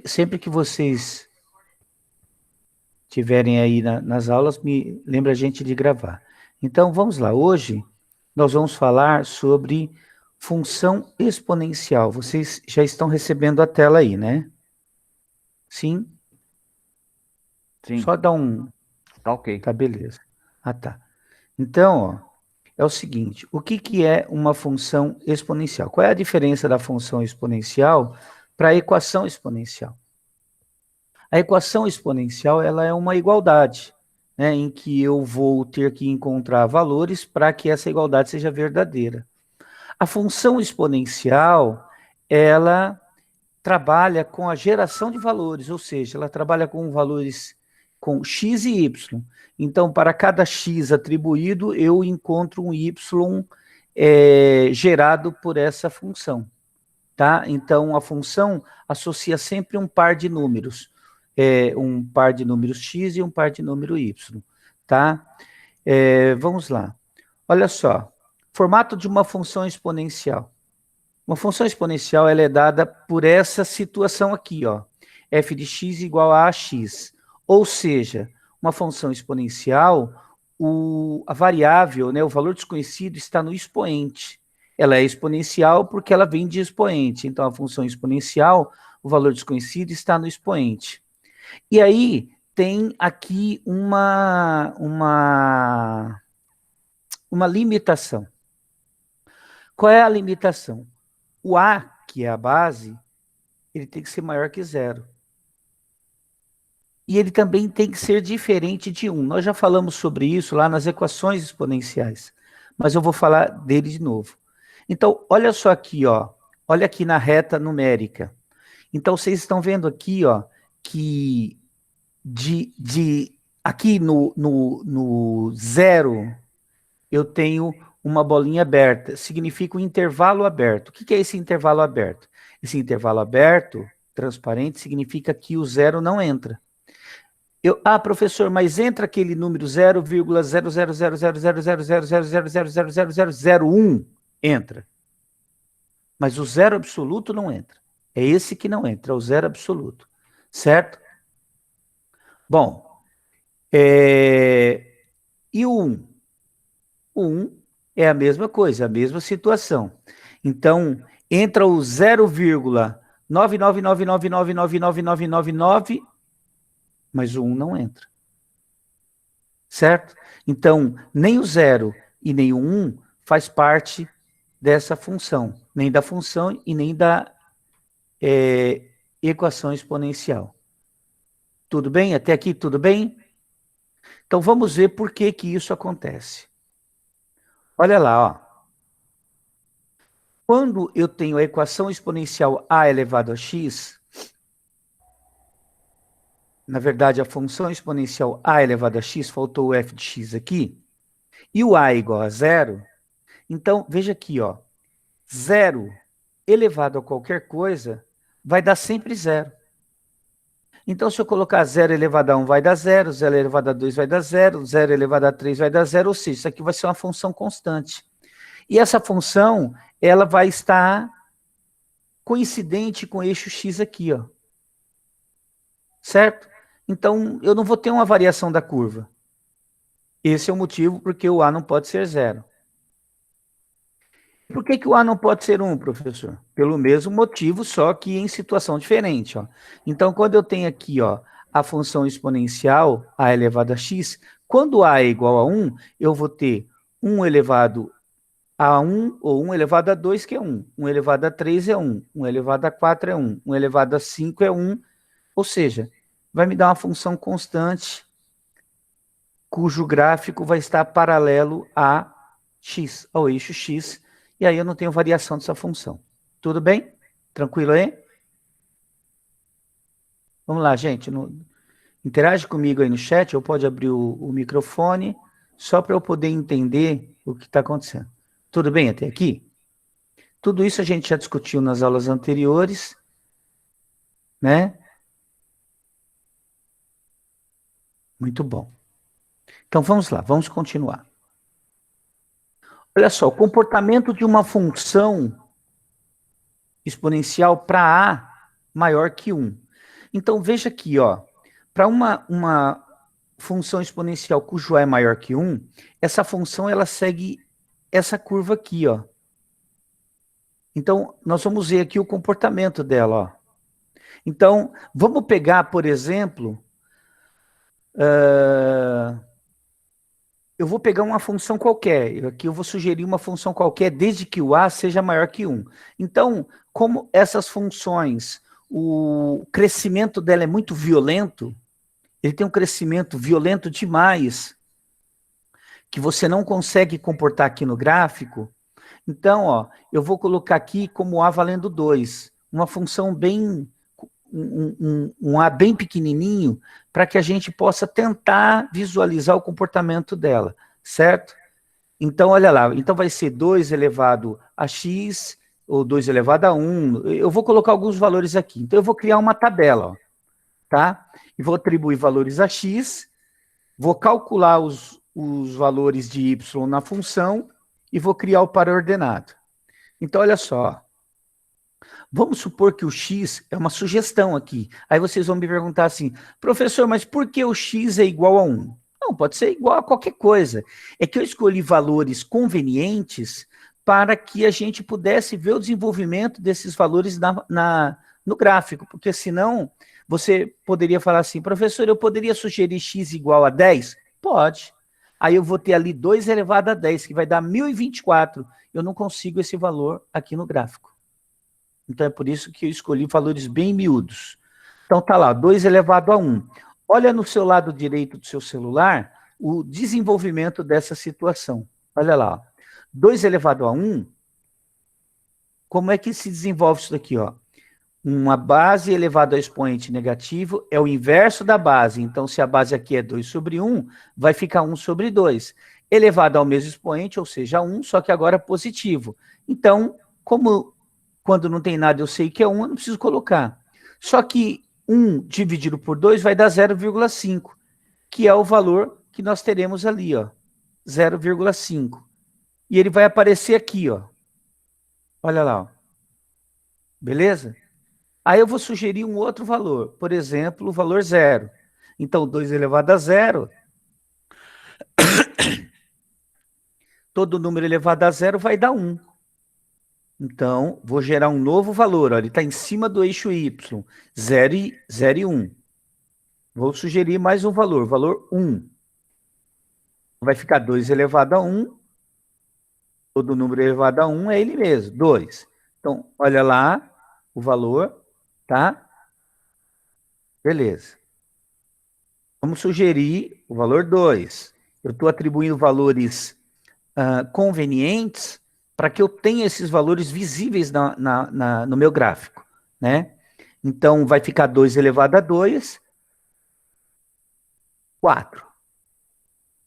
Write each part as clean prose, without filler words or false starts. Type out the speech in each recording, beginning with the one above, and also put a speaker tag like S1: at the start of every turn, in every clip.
S1: Sempre que vocês tiverem aí nas aulas, me lembra a gente de gravar. Então, vamos lá. Hoje, nós vamos falar sobre função exponencial. Vocês já estão recebendo a tela aí, né? Sim?
S2: Sim,
S1: Só dá um...
S2: tá ok.
S1: Tá, beleza. Ah, tá. Então, ó, é o seguinte, o que é uma função exponencial? Qual é a diferença da função exponencial para a equação exponencial? A equação exponencial, ela é uma igualdade, né, em que eu vou ter que encontrar valores para que essa igualdade seja verdadeira. A função exponencial, ela trabalha com a geração de valores, ou seja, ela trabalha com valores com x e y. Então, para cada x atribuído, eu encontro um y gerado por essa função. Tá? Então, a função associa sempre um par de números. Um par de números x e um par de número y. Tá? Vamos lá. Olha só. Formato de uma função exponencial. Uma função exponencial ela é dada por essa situação aqui, ó. F de x igual a x. Ou seja, uma função exponencial, a variável, né, o valor desconhecido está no expoente. Ela é exponencial porque ela vem de expoente. Então, a função exponencial, o valor desconhecido está no expoente. E aí, tem aqui uma limitação. Qual é a limitação? O A, que é a base, ele tem que ser maior que zero. E ele também tem que ser diferente de 1. Nós já falamos sobre isso lá nas equações exponenciais, mas eu vou falar dele de novo. Então, olha só aqui, ó. Olha aqui na reta numérica. Então, vocês estão vendo aqui, ó, que aqui no zero, eu tenho uma bolinha aberta, significa um intervalo aberto. O que é esse intervalo aberto? Esse intervalo aberto, transparente, significa que o zero não entra. Professor, mas entra aquele número 0,000000000000001? Entra. Mas o zero absoluto não entra. É esse que não entra, é o zero absoluto. Certo? Bom, e o 1? O 1 é a mesma coisa, a mesma situação. Então, entra o 0,999999999, mas o 1 não entra. Certo? Então, nem o 0 e nem o 1 faz parte dessa função, nem da função e nem da equação exponencial. Tudo bem? Até aqui tudo bem? Então, vamos ver por que isso acontece. Olha lá, ó. Quando eu tenho a equação exponencial a elevado a x, na verdade, a função exponencial a elevado a x, faltou o f de x aqui, e o a igual a zero, então, veja aqui, ó, 0 elevado a qualquer coisa vai dar sempre zero. Então, se eu colocar 0 elevado a 1 vai dar 0, 0 elevado a 2 vai dar 0, 0 elevado a 3 vai dar 0, ou seja, isso aqui vai ser uma função constante. E essa função, ela vai estar coincidente com o eixo x aqui, ó. Certo? Então, eu não vou ter uma variação da curva. Esse é o motivo porque o a não pode ser 0. Por que o a não pode ser 1, professor? Pelo mesmo motivo, só que em situação diferente. Ó. Então, quando eu tenho aqui ó, a função exponencial, a elevado a x, quando a é igual a 1, eu vou ter 1 elevado a 1, ou 1 elevado a 2, que é 1. 1 elevado a 3 é 1. 1 elevado a 4 é 1. 1 elevado a 5 é 1. Ou seja, vai me dar uma função constante, cujo gráfico vai estar paralelo a x, ao eixo x, e aí eu não tenho variação dessa função. Tudo bem? Tranquilo aí? Vamos lá, gente. Interage comigo aí no chat, ou pode abrir o microfone, só para eu poder entender o que está acontecendo. Tudo bem até aqui? Tudo isso a gente já discutiu nas aulas anteriores, né? Muito bom. Então, vamos lá, vamos continuar. Olha só, o comportamento de uma função exponencial para A maior que 1. Então, veja aqui, ó, para uma função exponencial cujo A é maior que 1, essa função ela segue essa curva aqui, ó. Então, nós vamos ver aqui o comportamento dela, ó. Então, vamos pegar, por exemplo, eu vou pegar uma função qualquer. Aqui eu vou sugerir uma função qualquer, desde que o A seja maior que 1. Então, como essas funções, o crescimento dela é muito violento, ele tem um crescimento violento demais, que você não consegue comportar aqui no gráfico. Então, ó, eu vou colocar aqui como A valendo 2, uma função bem, um A bem pequenininho, para que a gente possa tentar visualizar o comportamento dela, certo? Então, olha lá, então vai ser 2 elevado a x, ou 2 elevado a 1, eu vou colocar alguns valores aqui. Então, eu vou criar uma tabela, ó, tá? E vou atribuir valores a x, vou calcular os valores de y na função, e vou criar o para-ordenado. Então, olha só. Vamos supor que o x é uma sugestão aqui. Aí vocês vão me perguntar assim, professor, mas por que o x é igual a 1? Não, pode ser igual a qualquer coisa. É que eu escolhi valores convenientes para que a gente pudesse ver o desenvolvimento desses valores no gráfico, porque senão você poderia falar assim, professor, eu poderia sugerir x igual a 10? Pode. Aí eu vou ter ali 2 elevado a 10, que vai dar 1024. Eu não consigo esse valor aqui no gráfico. Então é por isso que eu escolhi valores bem miúdos. Então tá lá, 2 elevado a 1. Olha no seu lado direito do seu celular o desenvolvimento dessa situação. Olha lá, 2 elevado a 1, como é que se desenvolve isso daqui, ó? Uma base elevada ao expoente negativo é o inverso da base. Então, se a base aqui é 2 sobre 1, vai ficar 1 sobre 2. Elevado ao mesmo expoente, ou seja, 1, só que agora positivo. Então, como quando não tem nada eu sei que é 1, eu não preciso colocar. Só que 1 dividido por 2 vai dar 0,5, que é o valor que nós teremos ali, ó, 0,5. E ele vai aparecer aqui, ó. Olha lá, ó. Beleza? Aí eu vou sugerir um outro valor, por exemplo, o valor 0. Então, 2 elevado a 0, todo número elevado a 0 vai dar 1. Então, vou gerar um novo valor, ó, ele está em cima do eixo y, 0 e 1. Vou sugerir mais um valor 1. Vai ficar 2 elevado a 1, todo número elevado a 1 é ele mesmo, 2. Então, olha lá o valor, tá? Beleza. Vamos sugerir o valor 2. Eu estou atribuindo valores convenientes para que eu tenha esses valores visíveis no meu gráfico, né? Então, vai ficar 2 elevado a 2, 4.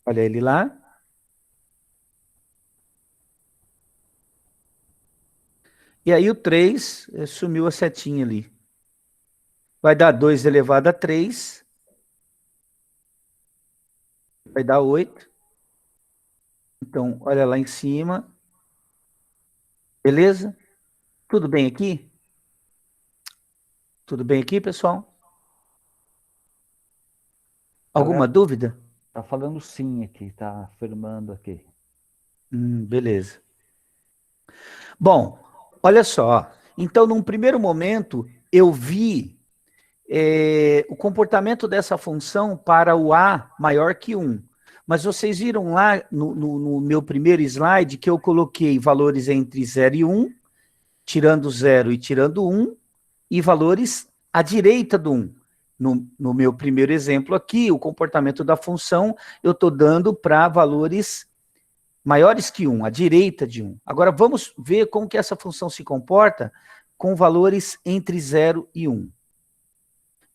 S1: Olha ele lá. E aí o 3, sumiu a setinha ali. Vai dar 2 elevado a 3. Vai dar 8. Então, olha lá em cima. Beleza? Tudo bem aqui? Tudo bem aqui, pessoal? Alguma dúvida?
S2: Tá falando sim aqui, tá afirmando aqui.
S1: Beleza. Bom, olha só. Então, num primeiro momento, eu vi o comportamento dessa função para o A maior que 1. Mas vocês viram lá no meu primeiro slide que eu coloquei valores entre 0 e 1, tirando 0 e tirando 1, e valores à direita do 1. No meu primeiro exemplo aqui, o comportamento da função, eu estou dando para valores maiores que 1, à direita de 1. Agora, vamos ver como que essa função se comporta com valores entre 0 e 1.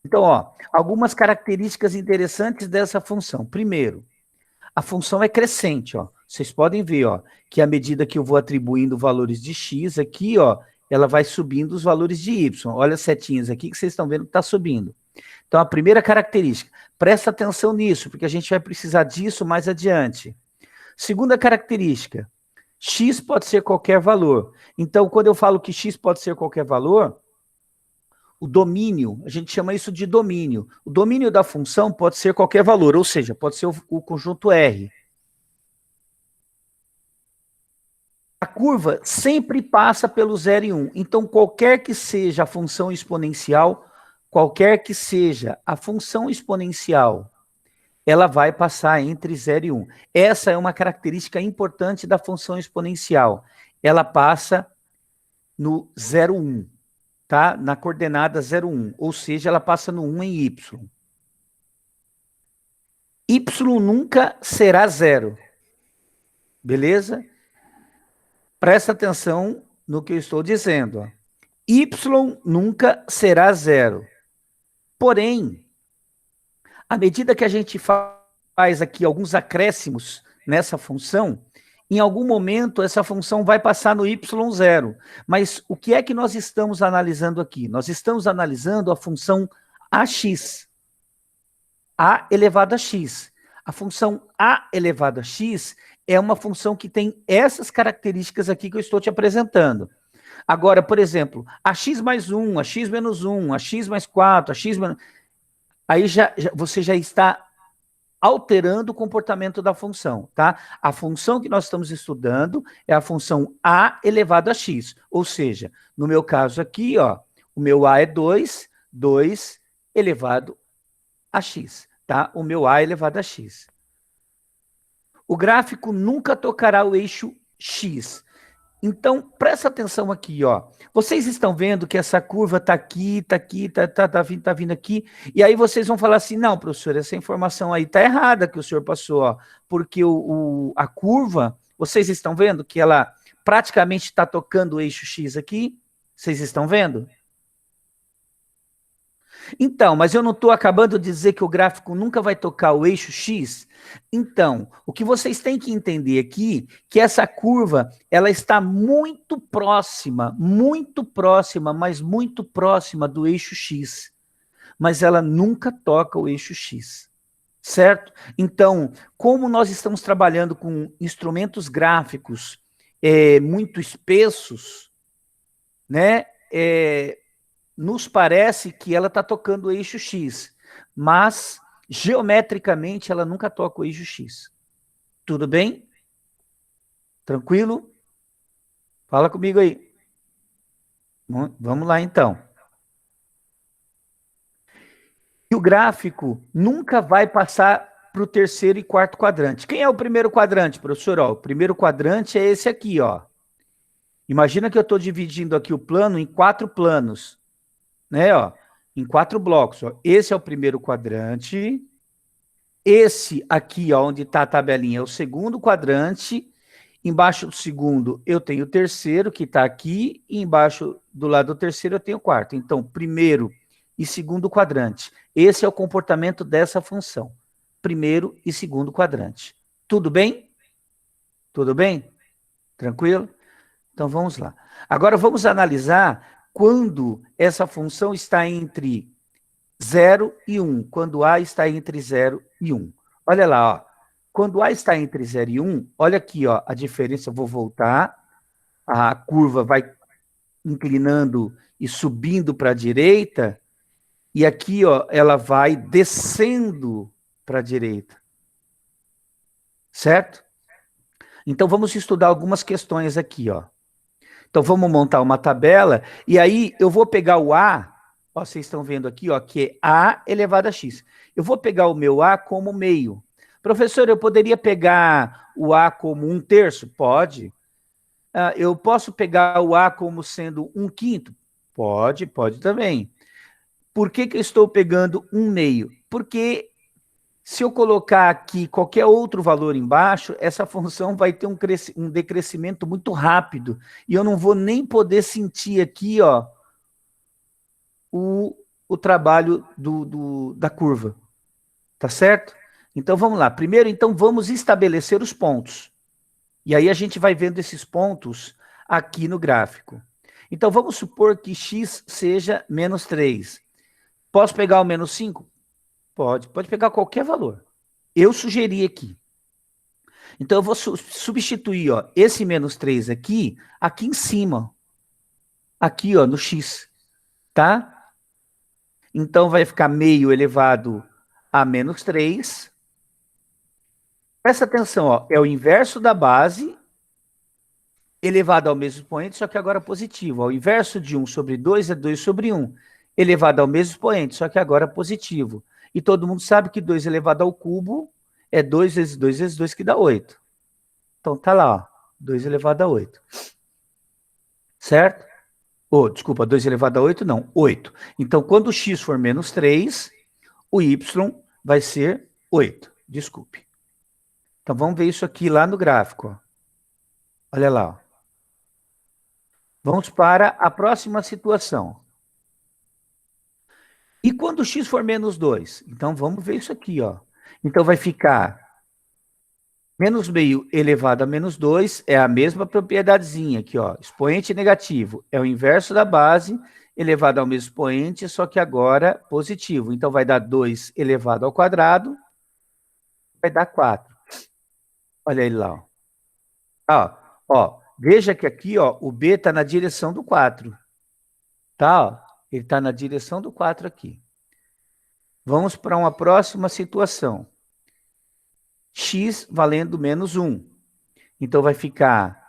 S1: Então, ó, algumas características interessantes dessa função. Primeiro, a função é crescente, ó. Vocês podem ver, ó, que à medida que eu vou atribuindo valores de x aqui, ó, ela vai subindo os valores de y. Olha as setinhas aqui que vocês estão vendo que está subindo. Então, a primeira característica, presta atenção nisso, porque a gente vai precisar disso mais adiante. Segunda característica, x pode ser qualquer valor. Então, quando eu falo que x pode ser qualquer valor, o domínio, a gente chama isso de domínio. O domínio da função pode ser qualquer valor, ou seja, pode ser o conjunto R. A curva sempre passa pelo 0 e 1. Então, qualquer que seja a função exponencial, ela vai passar entre 0 e 1. Essa é uma característica importante da função exponencial. Ela passa no 0, 1, tá? Na coordenada 0, 1. Ou seja, ela passa no 1 em y. Y nunca será 0. Beleza? Presta atenção no que eu estou dizendo. Ó. Y nunca será 0. Porém, à medida que a gente faz aqui alguns acréscimos nessa função, em algum momento essa função vai passar no y0. Mas o que é que nós estamos analisando aqui? Nós estamos analisando a função ax. A elevado a x. A função a elevado a x é uma função que tem essas características aqui que eu estou te apresentando. Agora, por exemplo, ax mais 1, ax menos 1, ax mais 4, ax menos... Aí você já está alterando o comportamento da função, tá? A função que nós estamos estudando é a função a elevado a x. Ou seja, no meu caso aqui, ó, o meu a é 2, 2 elevado a x, tá? O meu a elevado a x. O gráfico nunca tocará o eixo x. Então, presta atenção aqui, ó. Vocês estão vendo que essa curva está aqui, tá vindo aqui, e aí vocês vão falar assim, não, professor, essa informação aí está errada que o senhor passou, ó, porque a curva, vocês estão vendo que ela praticamente está tocando o eixo x aqui? Vocês estão vendo? Então, mas eu não estou acabando de dizer que o gráfico nunca vai tocar o eixo x? Então, o que vocês têm que entender aqui, que essa curva, ela está muito próxima, mas muito próxima do eixo x. Mas ela nunca toca o eixo x, certo? Então, como nós estamos trabalhando com instrumentos gráficos muito espessos, né, nos parece que ela está tocando o eixo x, mas geometricamente ela nunca toca o eixo x. Tudo bem? Tranquilo? Fala comigo aí. Vamos lá então. E o gráfico nunca vai passar para o terceiro e quarto quadrante. Quem é o primeiro quadrante, professor? Ó, o primeiro quadrante é esse aqui, ó. Imagina que eu estou dividindo aqui o plano em 4 planos. Né, ó, em 4 blocos. Ó. Esse é o primeiro quadrante. Esse aqui, ó, onde está a tabelinha, é o segundo quadrante. Embaixo do segundo, eu tenho o terceiro, que está aqui. E embaixo do lado do terceiro, eu tenho o quarto. Então, primeiro e segundo quadrante. Esse é o comportamento dessa função. Primeiro e segundo quadrante. Tudo bem? Tudo bem? Tranquilo? Então, vamos lá. Agora, vamos analisar quando essa função está entre 0 e 1, quando A está entre 0 e 1. Olha lá, ó. Quando A está entre 0 e 1, olha aqui, ó, a diferença, eu vou voltar, a curva vai inclinando e subindo para a direita, e aqui, ó, ela vai descendo para a direita. Certo? Então, vamos estudar algumas questões aqui, ó. Então, vamos montar uma tabela, e aí eu vou pegar o A, ó, vocês estão vendo aqui, ó, que é A elevado a x. Eu vou pegar o meu A como meio. Professor, eu poderia pegar o A como 1/3? Pode. Eu posso pegar o A como sendo 1/5? Pode também. Por que eu estou pegando 1/2? Porque se eu colocar aqui qualquer outro valor embaixo, essa função vai ter um decrescimento muito rápido. E eu não vou nem poder sentir aqui, ó, o trabalho da curva. Tá certo? Então, vamos lá. Primeiro, então, vamos estabelecer os pontos. E aí a gente vai vendo esses pontos aqui no gráfico. Então, vamos supor que x seja menos 3. Posso pegar o menos 5? Pode pegar qualquer valor. Eu sugeri aqui. Então, eu vou substituir, ó, esse menos 3 aqui em cima. Aqui, ó, no x. Tá? Então, vai ficar meio elevado a menos 3. Presta atenção, ó, é o inverso da base elevado ao mesmo expoente, só que agora positivo. O inverso de 1 sobre 2 é 2 sobre 1, elevado ao mesmo expoente, só que agora positivo. E todo mundo sabe que 2 elevado ao cubo é 2 vezes 2 vezes 2, que dá 8. Então, tá lá, ó, 2 elevado a 8. Certo? Desculpa, 2 elevado a 8, não, 8. Então, quando o x for menos 3, o y vai ser 8. Desculpe. Então, vamos ver isso aqui lá no gráfico. Ó. Olha lá. Ó. Vamos para a próxima situação. E quando x for menos 2? Então, vamos ver isso aqui. Ó. Então, vai ficar menos meio elevado a menos 2, é a mesma propriedadezinha aqui. Ó. Expoente negativo é o inverso da base, elevado ao mesmo expoente, só que agora positivo. Então, vai dar 2 elevado ao quadrado, vai dar 4. Olha ele lá. Ó, veja que aqui, ó, o B está na direção do 4. Tá? Ó, ele está na direção do 4 aqui. Vamos para uma próxima situação. X valendo menos 1. Então, vai ficar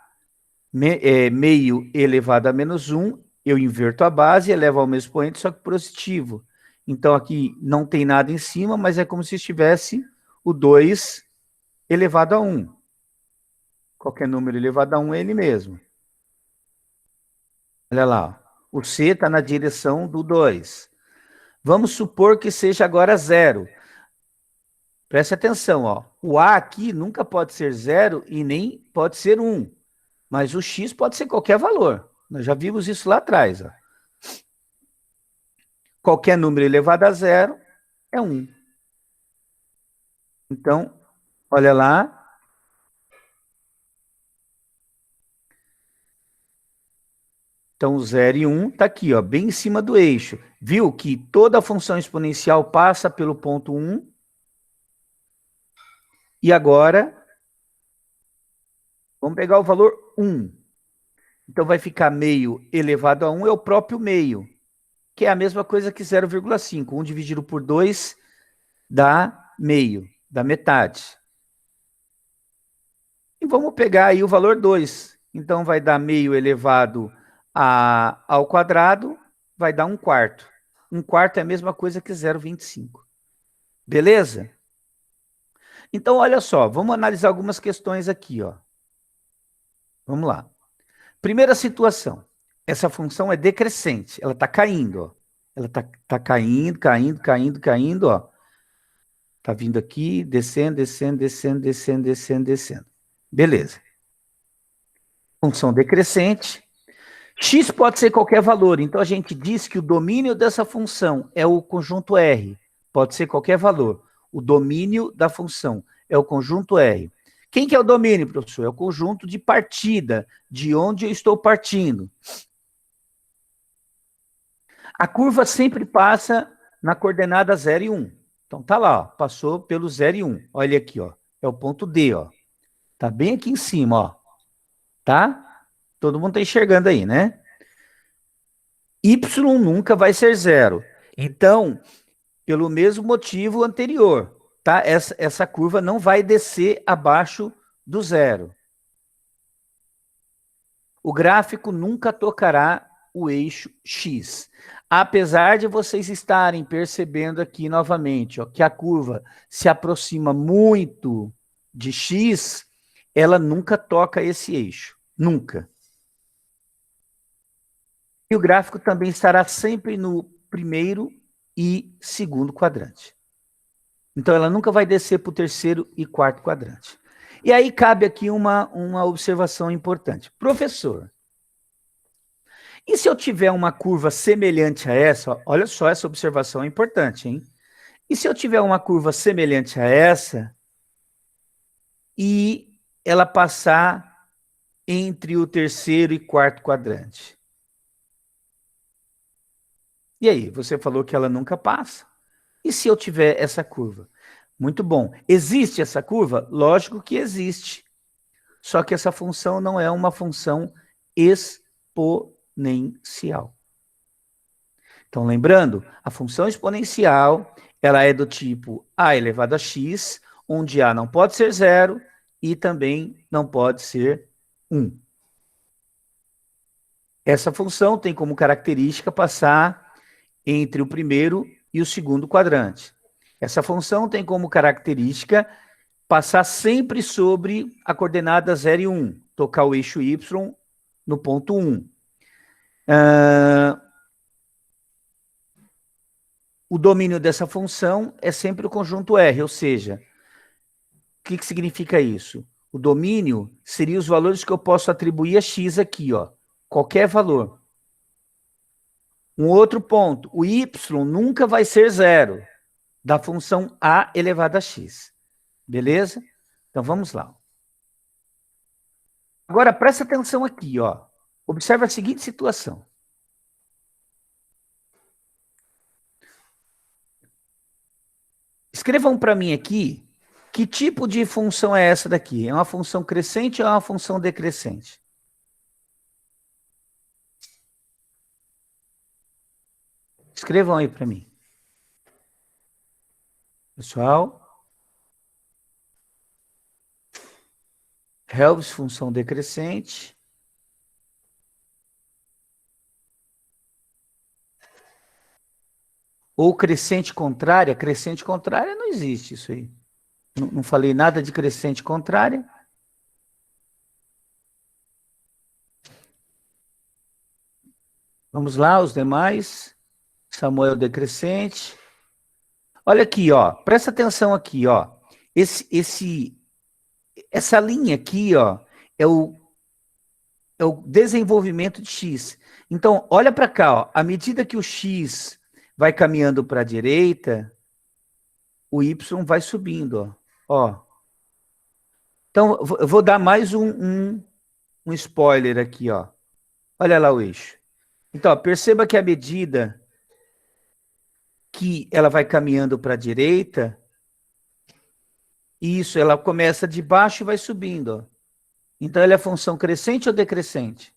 S1: meio elevado a menos 1. Eu inverto a base, elevo ao mesmo expoente, só que positivo. Então, aqui não tem nada em cima, mas é como se estivesse o 2 elevado a 1. Qualquer número elevado a 1 é ele mesmo. Olha lá, o C está na direção do 2. Vamos supor que seja agora 0. Preste atenção, ó. O A aqui nunca pode ser 0 e nem pode ser 1. Mas o X pode ser qualquer valor. Nós já vimos isso lá atrás. Ó. Qualquer número elevado a 0 é 1. Então, olha lá. Então, 0 e 1 está aqui, ó, bem em cima do eixo. Viu que toda a função exponencial passa pelo ponto 1. E agora, vamos pegar o valor 1. Então, vai ficar meio elevado a 1 é o próprio meio, que é a mesma coisa que 0,5. 1 dividido por 2 dá meio, dá metade. E vamos pegar aí o valor 2. Então, vai dar meio elevado ao quadrado, vai dar 1/4. 1/4 é a mesma coisa que 0,25. Beleza? Então, olha só, vamos analisar algumas questões aqui, ó. Vamos lá. Primeira situação. Essa função é decrescente, ela está caindo, ó. Ela tá caindo, caindo, caindo, caindo, ó. Tá vindo aqui, descendo, descendo, descendo, descendo, descendo, descendo. Beleza. Função decrescente. X pode ser qualquer valor, então a gente diz que o domínio dessa função é o conjunto R. Pode ser qualquer valor. O domínio da função é o conjunto R. Quem que é o domínio, professor? É o conjunto de partida, de onde eu estou partindo. A curva sempre passa na coordenada 0 e 1. Então tá lá, ó, passou pelo 0 e 1. Olha aqui, ó, é o ponto D, ó. Tá bem aqui em cima, ó. Tá? Todo mundo tá enxergando aí, né? Y nunca vai ser 0. Então, pelo mesmo motivo anterior, tá? Essa curva não vai descer abaixo do 0. O gráfico nunca tocará o eixo X. Apesar de vocês estarem percebendo aqui novamente, ó, que a curva se aproxima muito de X, ela nunca toca esse eixo. Nunca. E o gráfico também estará sempre no primeiro e segundo quadrante. Então, ela nunca vai descer para o terceiro e quarto quadrante. E aí cabe aqui uma observação importante. Professor, e se eu tiver uma curva semelhante a essa, ó, olha só, essa observação é importante, hein? E se eu tiver uma curva semelhante a essa e ela passar entre o terceiro e quarto quadrante? E aí, você falou que ela nunca passa. E se eu tiver essa curva? Muito bom. Existe essa curva? Lógico que existe. Só que essa função não é uma função exponencial. Então, lembrando, a função exponencial, ela é do tipo a elevado a x, onde a não pode ser zero e também não pode ser 1. Essa função tem como característica passar entre o primeiro e o segundo quadrante. Essa função tem como característica passar sempre sobre a coordenada 0 e 1, tocar o eixo y no ponto 1. O domínio dessa função é sempre o conjunto R, ou seja, o que significa isso? O domínio seria os valores que eu posso atribuir a x aqui, ó, qualquer valor. Um outro ponto, o y nunca vai ser zero, da função a elevado a x. Beleza? Então, vamos lá. Agora, presta atenção aqui, ó. Observe a seguinte situação. Escrevam para mim aqui, que tipo de função é essa daqui? É uma função crescente ou é uma função decrescente? Escrevam aí para mim. Pessoal. Helves, função decrescente. Ou crescente contrária não existe isso aí. Não falei nada de crescente contrária. Vamos lá, os demais. Samuel decrescente. Olha aqui, ó. Presta atenção aqui, ó. Essa linha aqui, ó, é o desenvolvimento de x. Então, olha para cá, ó. À medida que o x vai caminhando para a direita, o y vai subindo, ó. Então, eu vou dar mais um spoiler aqui, ó. Olha lá o eixo. Então, ó, perceba que à medida que ela vai caminhando para a direita, isso, ela começa de baixo e vai subindo, ó. Então, ela é função crescente ou decrescente?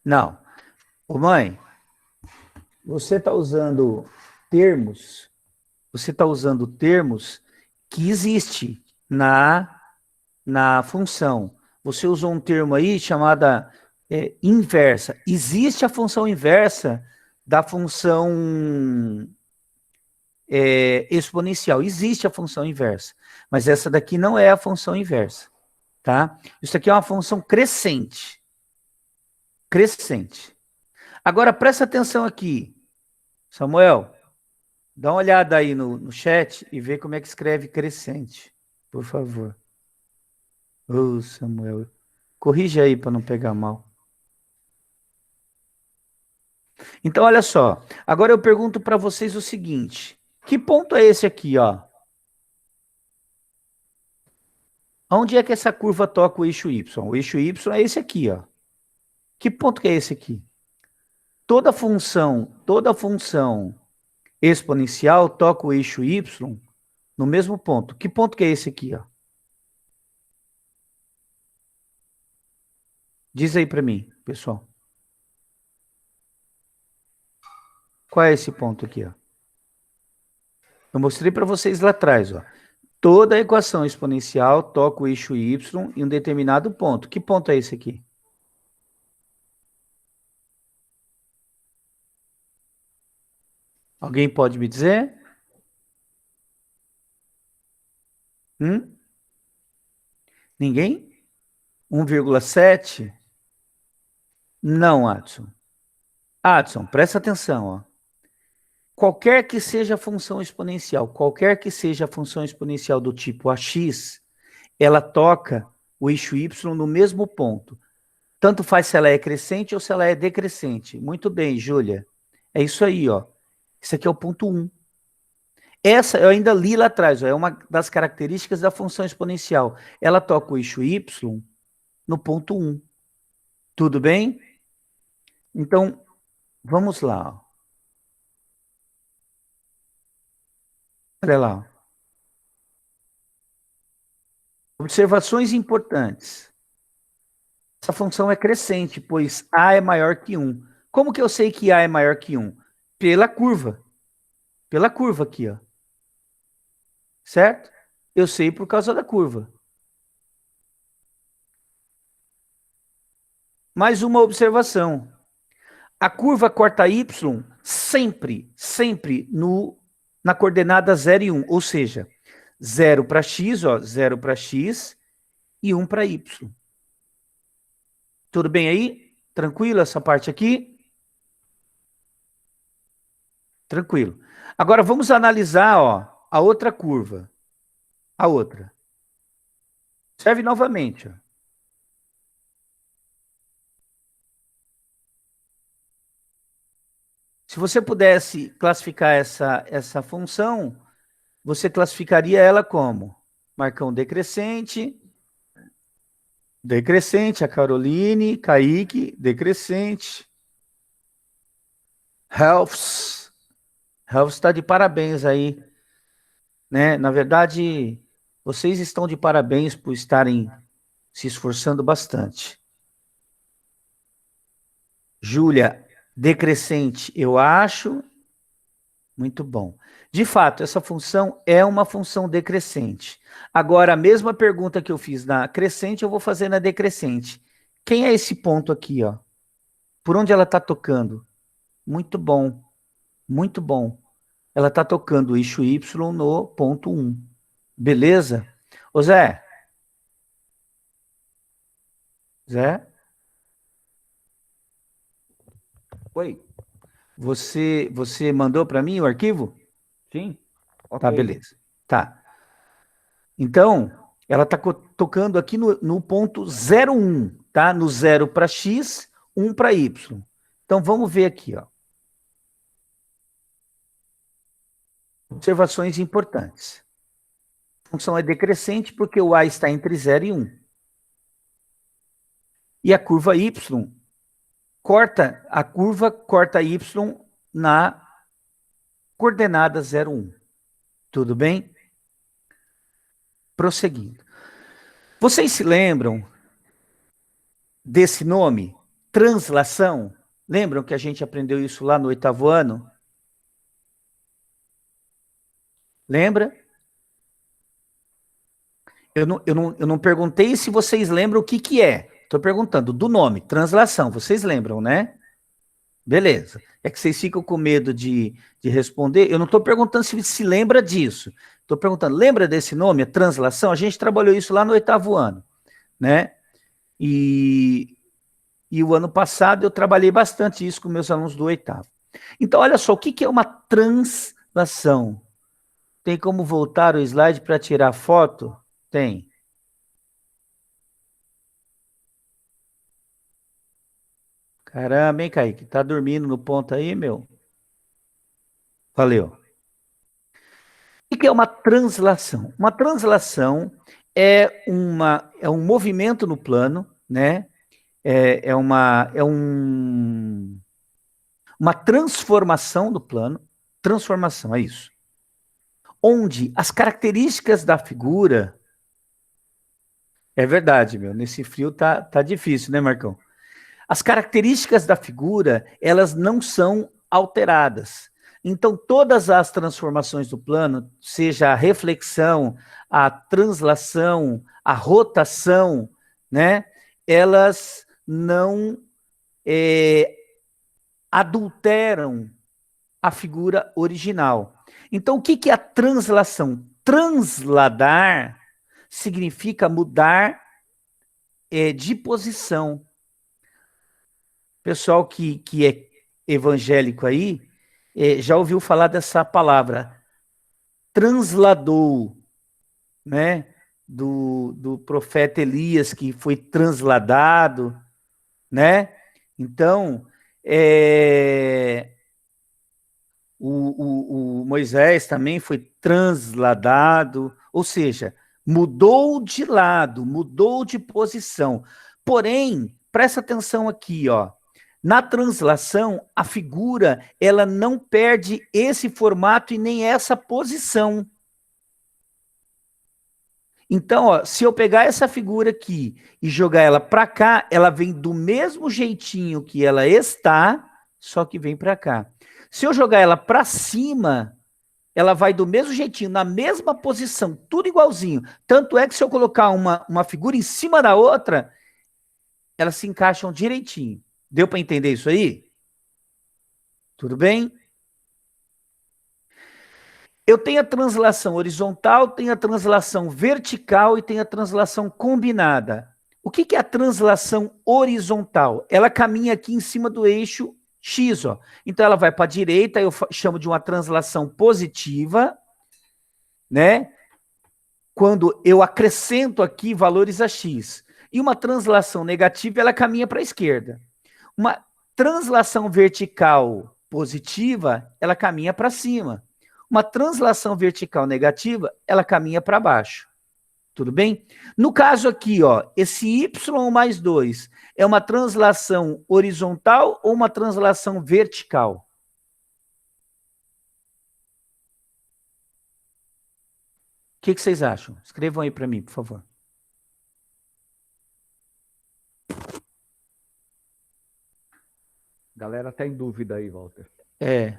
S1: Não. Ô, mãe, você está usando termos que existe na função. Você usou um termo aí chamada inversa. Existe a função inversa da função exponencial. Existe a função inversa. Mas essa daqui não é a função inversa. Tá? Isso aqui é uma função crescente. Crescente. Agora, presta atenção aqui. Samuel, dá uma olhada aí no chat e vê como é que escreve crescente, por favor. Ô, Samuel, corrija aí para não pegar mal. Então, olha só. Agora eu pergunto para vocês o seguinte. Que ponto é esse aqui, ó? Onde é que essa curva toca o eixo Y? O eixo Y é esse aqui, ó. Que ponto que é esse aqui? Toda função exponencial toca o eixo Y no mesmo ponto. Que ponto que é esse aqui, ó? Diz aí para mim, pessoal. Qual é esse ponto aqui, ó? Eu mostrei para vocês lá atrás, ó. Toda equação exponencial toca o eixo y em um determinado ponto. Que ponto é esse aqui? Alguém pode me dizer? Ninguém? 1,7? Não, Adson. Adson, presta atenção, ó. Qualquer que seja a função exponencial do tipo ax, ela toca o eixo y no mesmo ponto. Tanto faz se ela é crescente ou se ela é decrescente. Muito bem, Júlia. É isso aí, ó. Isso aqui é o ponto 1. Essa eu ainda li lá atrás, ó, é uma das características da função exponencial. Ela toca o eixo y no ponto 1. Tudo bem? Então, vamos lá. Ó. Olha lá. Observações importantes. Essa função é crescente, pois A é maior que 1. Como que eu sei que A é maior que 1? Pela curva. Pela curva aqui, ó. Certo? Eu sei por causa da curva. Mais uma observação. A curva corta y sempre na coordenada 0 e 1. Ou seja, 0 para x, ó, 0 para x e 1 para y. Tudo bem aí? Tranquilo essa parte aqui? Tranquilo. Agora vamos analisar, ó, a outra curva. A outra. Observe novamente, ó. Se você pudesse classificar essa função, você classificaria ela como? Marcão decrescente, decrescente, a Caroline, Kaique, decrescente. Helfs está de parabéns aí, né? Na verdade, vocês estão de parabéns por estarem se esforçando bastante. Júlia, decrescente, eu acho. Muito bom. De fato, essa função é uma função decrescente. Agora, a mesma pergunta que eu fiz na crescente, eu vou fazer na decrescente. Quem é esse ponto aqui, ó? Por onde ela está tocando? Muito bom. Muito bom. Ela está tocando o eixo Y no ponto 1. Beleza? Ô Zé. Zé? Oi. Você mandou para mim o arquivo?
S2: Sim. Okay.
S1: Tá, beleza. Tá. Então, ela está tocando aqui no ponto 0,1, tá? No 0 para x, 1 para y. Então, vamos ver aqui, ó. Observações importantes. A função é decrescente porque o a está entre 0 e 1. E a curva y corta y na coordenada 0, 1. Tudo bem? Prosseguindo. Vocês se lembram desse nome? Translação? Lembram que a gente aprendeu isso lá no 8º ano? Lembra? Eu não perguntei se vocês lembram o que é. Estou perguntando do nome, translação. Vocês lembram, né? Beleza. É que vocês ficam com medo de responder. Eu não estou perguntando se lembra disso. Estou perguntando, lembra desse nome, a translação? A gente trabalhou isso lá no 8º ano, né? E o ano passado eu trabalhei bastante isso com meus alunos do 8º. Então, olha só, o que é uma translação? Tem como voltar o slide para tirar foto? Tem. Caramba, hein, Kaique? Tá dormindo no ponto aí, meu? Valeu. O que é uma translação? Uma translação é um movimento no plano, né? Uma transformação do plano. Transformação, é isso. Onde as características da figura... É verdade, meu. Nesse frio tá difícil, né, Marcão? As características da figura, elas não são alteradas. Então, todas as transformações do plano, seja a reflexão, a translação, a rotação, né, elas não adulteram a figura original. Então, o que é a translação? Transladar significa mudar de posição. Pessoal que é evangélico aí, já ouviu falar dessa palavra, transladou, né? Do profeta Elias, que foi transladado, né? Então, o Moisés também foi transladado, ou seja, mudou de lado, mudou de posição. Porém, presta atenção aqui, ó. Na translação, a figura, ela não perde esse formato e nem essa posição. Então, ó, se eu pegar essa figura aqui e jogar ela para cá, ela vem do mesmo jeitinho que ela está, só que vem para cá. Se eu jogar ela para cima, ela vai do mesmo jeitinho, na mesma posição, tudo igualzinho. Tanto é que se eu colocar uma figura em cima da outra, elas se encaixam direitinho. Deu para entender isso aí? Tudo bem? Eu tenho a translação horizontal, tenho a translação vertical e tenho a translação combinada. O que é a translação horizontal? Ela caminha aqui em cima do eixo X, ó. Então ela vai para a direita, eu chamo de uma translação positiva, né? Quando eu acrescento aqui valores a X. E uma translação negativa, ela caminha para a esquerda. Uma translação vertical positiva, ela caminha para cima. Uma translação vertical negativa, ela caminha para baixo. Tudo bem? No caso aqui, ó, esse y mais 2 é uma translação horizontal ou uma translação vertical? O que vocês acham? Escrevam aí para mim, por favor.
S2: Galera tá em dúvida aí, Walter.
S1: É.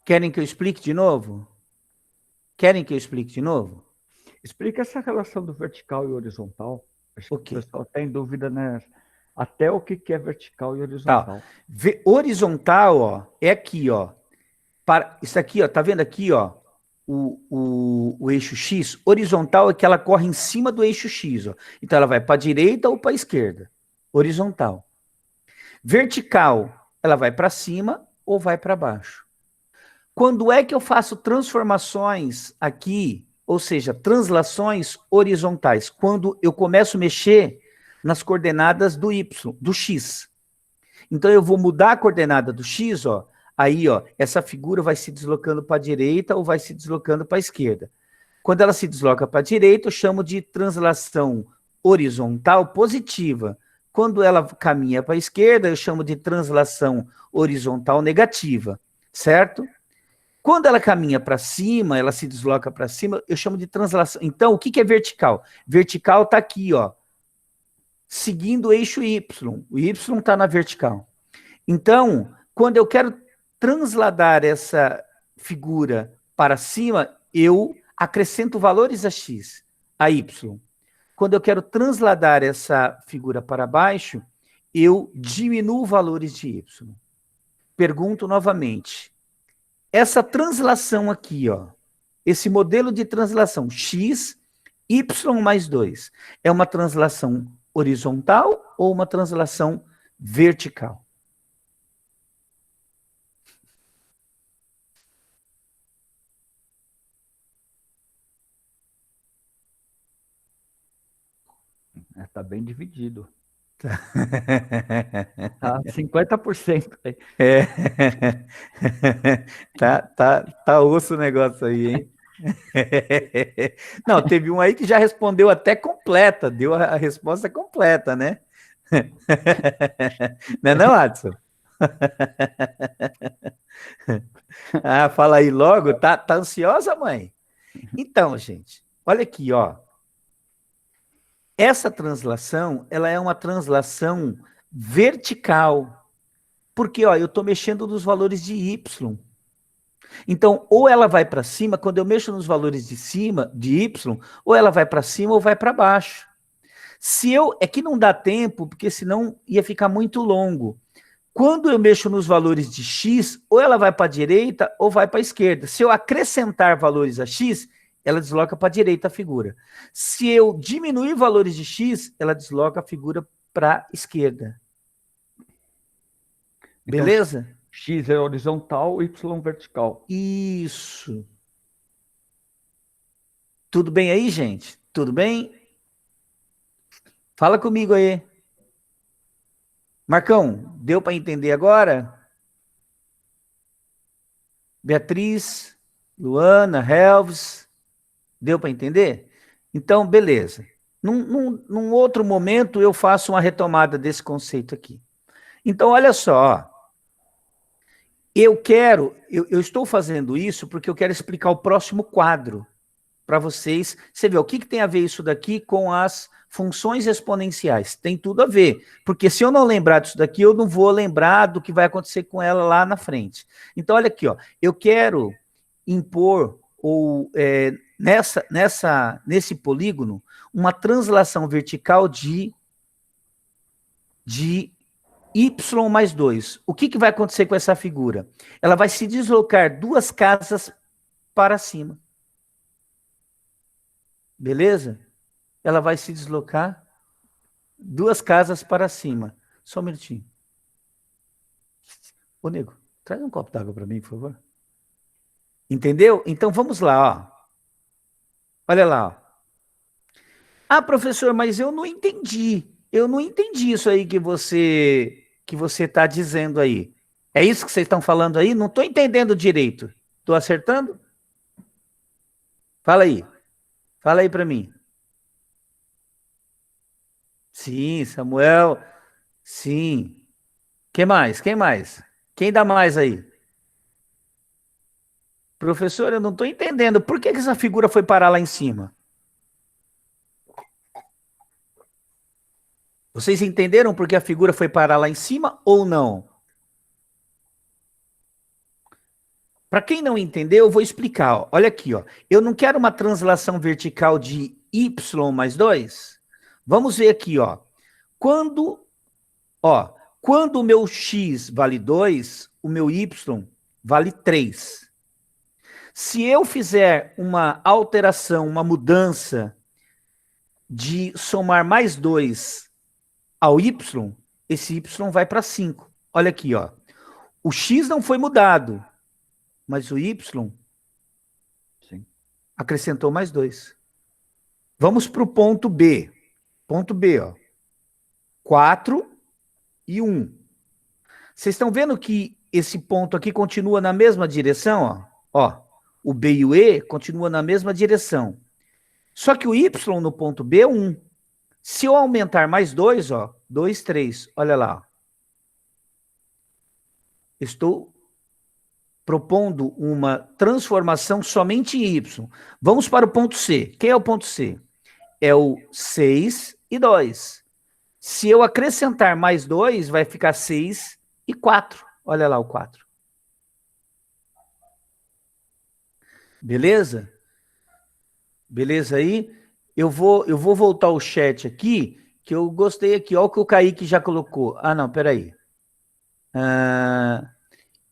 S1: Querem que eu explique de novo? Querem que eu explique de novo?
S2: Explica essa relação do vertical e horizontal. Acho
S1: Ok.
S2: que o pessoal está em dúvida, né? Até o que é vertical e horizontal.
S1: Horizontal, ó, é aqui, ó. Isso aqui, ó, tá vendo aqui, ó, o eixo X? Horizontal é que ela corre em cima do eixo X, ó. Então ela vai para a direita ou para a esquerda. Horizontal. Vertical, ela vai para cima ou vai para baixo. Quando é que eu faço transformações aqui, ou seja, translações horizontais? Quando eu começo a mexer nas coordenadas do Y, do X. Então eu vou mudar a coordenada do X, ó. Aí, ó, essa figura vai se deslocando para a direita ou vai se deslocando para a esquerda. Quando ela se desloca para a direita, eu chamo de translação horizontal positiva. Quando ela caminha para a esquerda, eu chamo de translação horizontal negativa, certo? Quando ela caminha para cima, ela se desloca para cima, eu chamo de translação. Então, o que é vertical? Vertical está aqui, ó, seguindo o eixo Y. O Y está na vertical. Então, quando eu quero transladar essa figura para cima, eu acrescento valores a X, a Y. Quando eu quero transladar essa figura para baixo, eu diminuo valores de Y. Pergunto novamente. Essa translação aqui, ó, esse modelo de translação x, y mais 2, é uma translação horizontal ou uma translação vertical?
S2: Tá bem dividido.
S1: Tá.
S2: Tá 50%.
S1: É. Tá osso o negócio aí, hein? Não, teve um aí que já respondeu até completa, deu a resposta completa, né? Não é não, Adson? Ah, fala aí logo, tá ansiosa, mãe? Então, gente, olha aqui, ó. Essa translação, ela é uma translação vertical, porque, ó, eu estou mexendo nos valores de y. Então, ou ela vai para cima, quando eu mexo nos valores de cima, de y, ou ela vai para cima ou vai para baixo. É que não dá tempo, porque senão ia ficar muito longo. Quando eu mexo nos valores de x, ou ela vai para a direita ou vai para a esquerda. Se eu acrescentar valores a x, ela desloca para a direita a figura. Se eu diminuir valores de x, ela desloca a figura para a esquerda.
S2: Então,
S1: beleza?
S2: X é horizontal, Y vertical.
S1: Isso. Tudo bem aí, gente? Tudo bem? Fala comigo aí. Marcão, deu para entender agora? Beatriz, Luana, Helves, deu para entender? Então, beleza. Num outro momento, eu faço uma retomada desse conceito aqui. Então, olha só. eu estou fazendo isso porque eu quero explicar o próximo quadro para vocês. Você vê, o que tem a ver isso daqui com as funções exponenciais? Tem tudo a ver, porque se eu não lembrar disso daqui, eu não vou lembrar do que vai acontecer com ela lá na frente. Então, olha aqui, ó, eu quero impor, ou nesse polígono, uma translação vertical de y mais 2. O que vai acontecer com essa figura? Ela vai se deslocar 2 casas para cima. Beleza? Ela vai se deslocar 2 casas para cima. Só um minutinho. Ô, nego, traz um copo d'água para mim, por favor. Entendeu? Então, vamos lá, ó. Olha lá, ó. Ah, professor, mas eu não entendi. Eu não entendi isso aí que você está dizendo aí. É isso que vocês estão falando aí? Não estou entendendo direito. Estou acertando? Fala aí. Fala aí para mim. Sim, Samuel. Sim. Quem mais? Quem mais? Quem dá mais aí? Professor, eu não estou entendendo. Por que essa figura foi parar lá em cima? Vocês entenderam por que a figura foi parar lá em cima ou não? Para quem não entendeu, eu vou explicar. Ó. Olha aqui, ó. Eu não quero uma translação vertical de y mais 2. Vamos ver aqui, ó. Quando, quando o meu x vale 2, o meu y vale 3. Se eu fizer uma alteração, uma mudança de somar mais 2 ao y, esse y vai para 5. Olha aqui, ó. O x não foi mudado, mas o y
S2: Sim.
S1: acrescentou mais 2. Vamos para o ponto B. Ponto B, ó. 4 e 1. Vocês estão vendo que esse ponto aqui continua na mesma direção, ó? Ó, o B e o E continuam na mesma direção. Só que o Y no ponto B é 1. Se eu aumentar mais 2, ó, 2, 3, olha lá. Estou propondo uma transformação somente em Y. Vamos para o ponto C. Quem é o ponto C? É o 6 e 2. Se eu acrescentar mais 2, vai ficar 6 e 4. Olha lá o 4. Beleza? Beleza aí? Eu vou voltar o chat aqui, que eu gostei aqui. Olha o que o Kaique já colocou. Ah, não, peraí.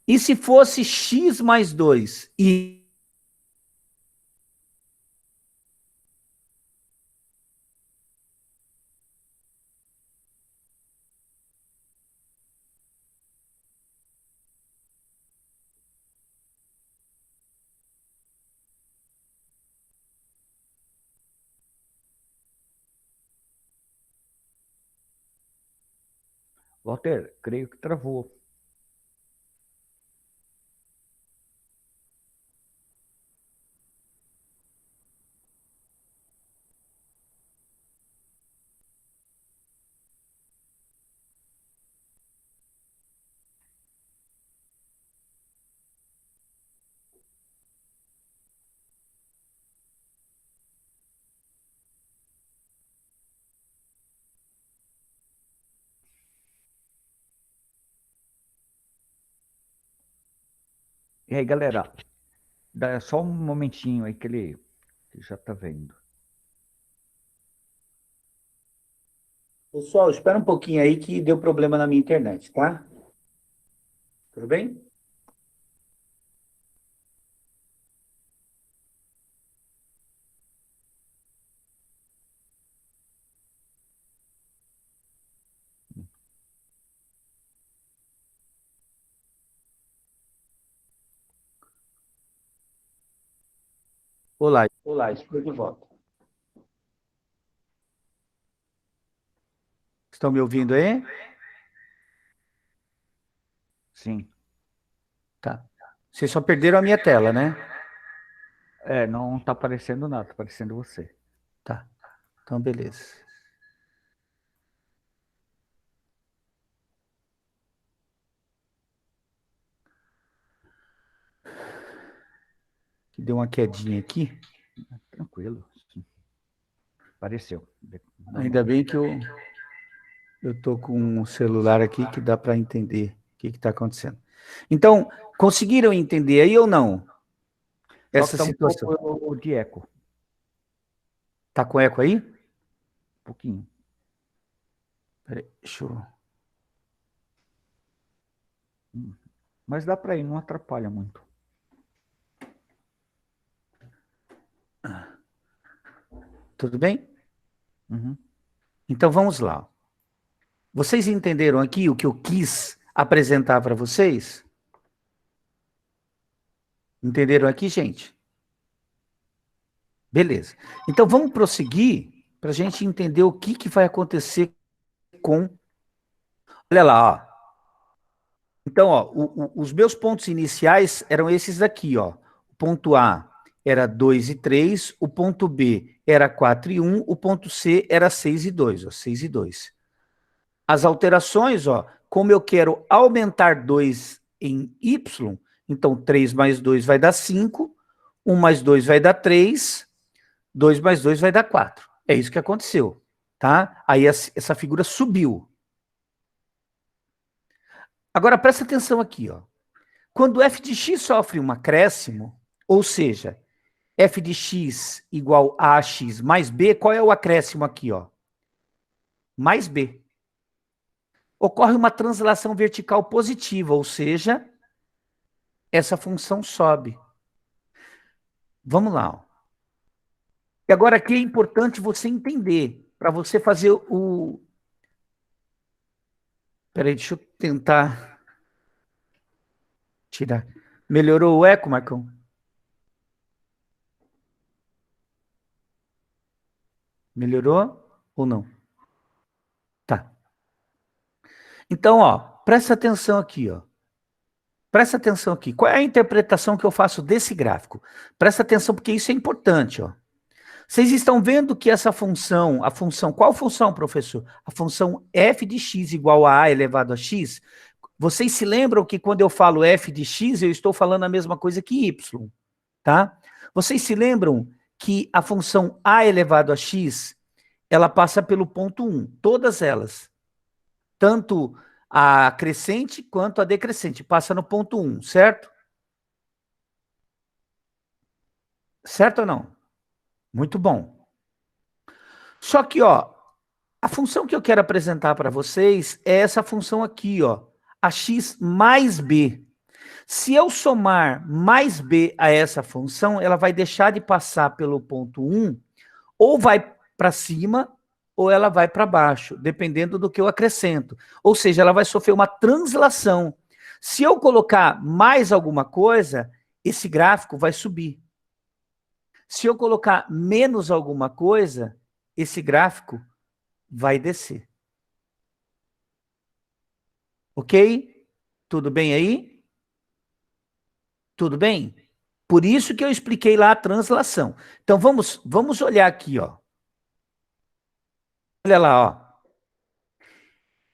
S1: E se fosse x mais 2? E
S2: Walter, creio que travou. E aí, galera, dá só um momentinho aí que ele já tá vendo.
S1: pessoal, espera um pouquinho aí que deu problema na minha internet, tá? Tudo bem? Olá, estou de volta. Estão me ouvindo aí?
S2: Sim.
S1: Tá. Vocês só perderam a minha tela, né?
S2: Não tá aparecendo nada, tá aparecendo você.
S1: Tá. Então, beleza. que deu uma quedinha aqui.
S2: Tranquilo. Apareceu.
S1: Ainda bem que eu estou com um celular aqui que dá para entender o que está acontecendo. Então, conseguiram entender aí ou não? Essa situação.
S2: Um pouco de eco.
S1: Tá com eco aí?
S2: Um pouquinho.
S1: Peraí, deixa eu...
S2: Mas dá para ir, não atrapalha muito.
S1: Tudo bem?
S2: Uhum.
S1: Então, vamos lá. Vocês entenderam aqui o que eu quis apresentar para vocês? Entenderam aqui, gente? Beleza. Então, vamos prosseguir para a gente entender o que vai acontecer com... Olha lá, ó. Então, ó, os meus pontos iniciais eram esses daqui, ó. O ponto A era 2 e 3, o ponto B era 4 e 1, o ponto C era 6 e 2, ó, 6 e 2. As alterações, ó, como eu quero aumentar 2 em Y, então 3 mais 2 vai dar 5, 1 mais 2 vai dar 3, 2 mais 2 vai dar 4. É isso que aconteceu, tá? Aí essa figura subiu. Agora, presta atenção aqui, ó. Quando f de x sofre um acréscimo, ou seja, f de x igual a ax mais b, qual é o acréscimo aqui, ó? Mais b. Ocorre uma translação vertical positiva, ou seja, essa função sobe. Vamos lá, ó. E agora aqui é importante você entender, para você fazer o... Peraí, deixa eu tentar tirar. Melhorou o eco, Marcão? Melhorou ou não? Tá. Então, ó, presta atenção aqui, ó. Presta atenção aqui. Qual é a interpretação que eu faço desse gráfico? Presta atenção, porque isso é importante, ó. Vocês estão vendo que essa função, a função, qual função, professor? A função f de x igual a elevado a x. Vocês se lembram que quando eu falo f de x, eu estou falando a mesma coisa que y, tá? Vocês se lembram que a função a elevado a x, ela passa pelo ponto 1, todas elas. Tanto a crescente quanto a decrescente, passa no ponto 1, certo? Certo ou não? Muito bom. Só que, ó, a função que eu quero apresentar para vocês é essa função aqui, ó, a x mais b. Se eu somar mais b a essa função, ela vai deixar de passar pelo ponto 1, ou vai para cima, ou ela vai para baixo, dependendo do que eu acrescento. Ou seja, ela vai sofrer uma translação. Se eu colocar mais alguma coisa, esse gráfico vai subir. Se eu colocar menos alguma coisa, esse gráfico vai descer. Ok? Tudo bem aí? Tudo bem? Por isso que eu expliquei lá a translação. Então, vamos olhar aqui, ó. Olha lá, ó.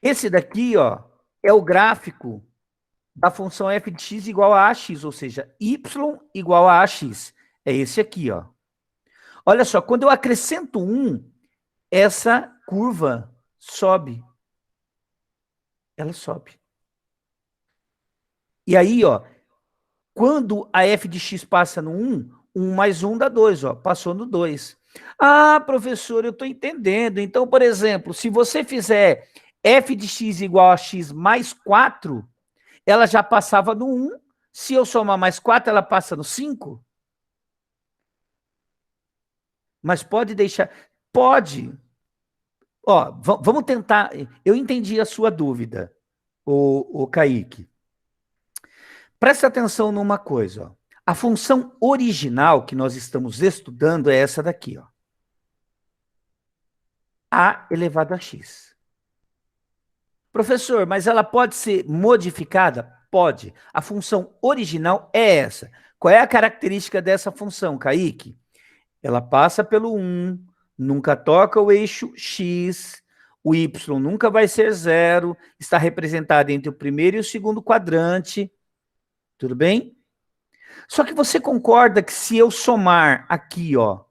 S1: Esse daqui, ó, é o gráfico da função f de x igual a ax, ou seja, y igual a ax. É esse aqui, ó. Olha só, quando eu acrescento 1, essa curva sobe. Ela sobe. E aí, ó, quando a f de x passa no 1, 1 mais 1 dá 2, ó, passou no 2. Ah, professor, eu estou entendendo. Então, por exemplo, se você fizer f de x igual a x mais 4, ela já passava no 1. Se eu somar mais 4, ela passa no 5? Mas pode deixar... Pode. Ó, vamos tentar... Eu entendi a sua dúvida, o Kaique. Presta atenção numa coisa, ó. A função original que nós estamos estudando é essa daqui, ó. A elevado a x. Professor, mas ela pode ser modificada? Pode. A função original é essa. Qual é a característica dessa função, Kaique? Ela passa pelo 1, nunca toca o eixo x, o y nunca vai ser 0, está representado entre o primeiro e o segundo quadrante. Tudo bem? Só que você concorda que se eu somar aqui, ó,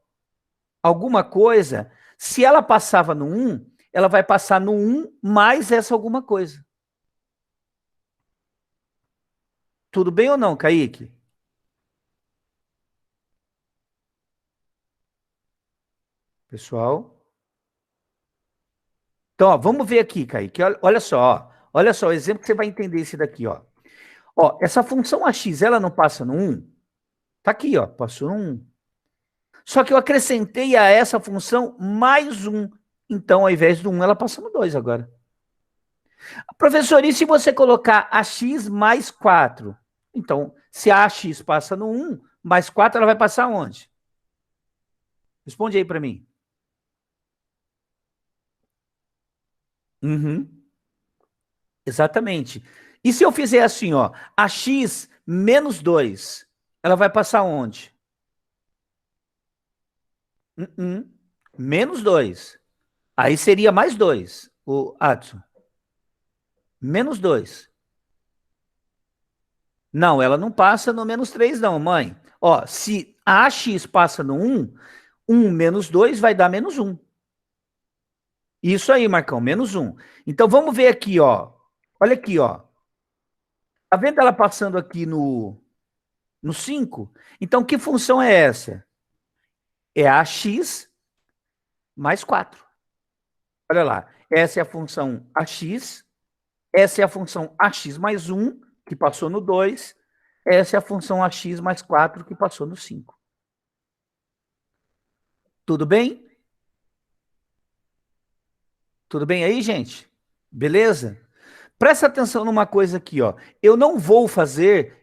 S1: alguma coisa, se ela passava no 1, ela vai passar no 1 mais essa alguma coisa. Tudo bem ou não, Kaique? Pessoal? Então, ó, vamos ver aqui, Kaique. Olha só, ó. Olha só, o exemplo que você vai entender esse daqui, ó. Ó, essa função AX, ela não passa no 1? Tá aqui, ó, passou no 1. Só que eu acrescentei a essa função mais 1. Então, ao invés do 1, ela passa no 2 agora. Professor, e se você colocar AX mais 4? Então, se a AX passa no 1, mais 4, ela vai passar onde? Responde aí para mim. Uhum. Exatamente. E se eu fizer assim, ó, AX menos 2, ela vai passar onde? Menos 2. Aí seria mais 2, o Adson. Menos 2. Não, ela não passa no menos 3, não, mãe. Ó, se a AX passa no 1, 1 menos 2 vai dar menos 1. Isso aí, Marcão, menos 1. Então, vamos ver aqui, ó. Olha aqui, ó. Tá vendo ela passando aqui no 5? Então, que função é essa? É a AX mais 4. Olha lá. Essa é a função AX. Essa é a função AX mais 1, que passou no 2. Essa é a função AX mais 4, que passou no 5. Tudo bem? Tudo bem aí, gente? Beleza? Presta atenção numa coisa aqui, ó. Eu não vou fazer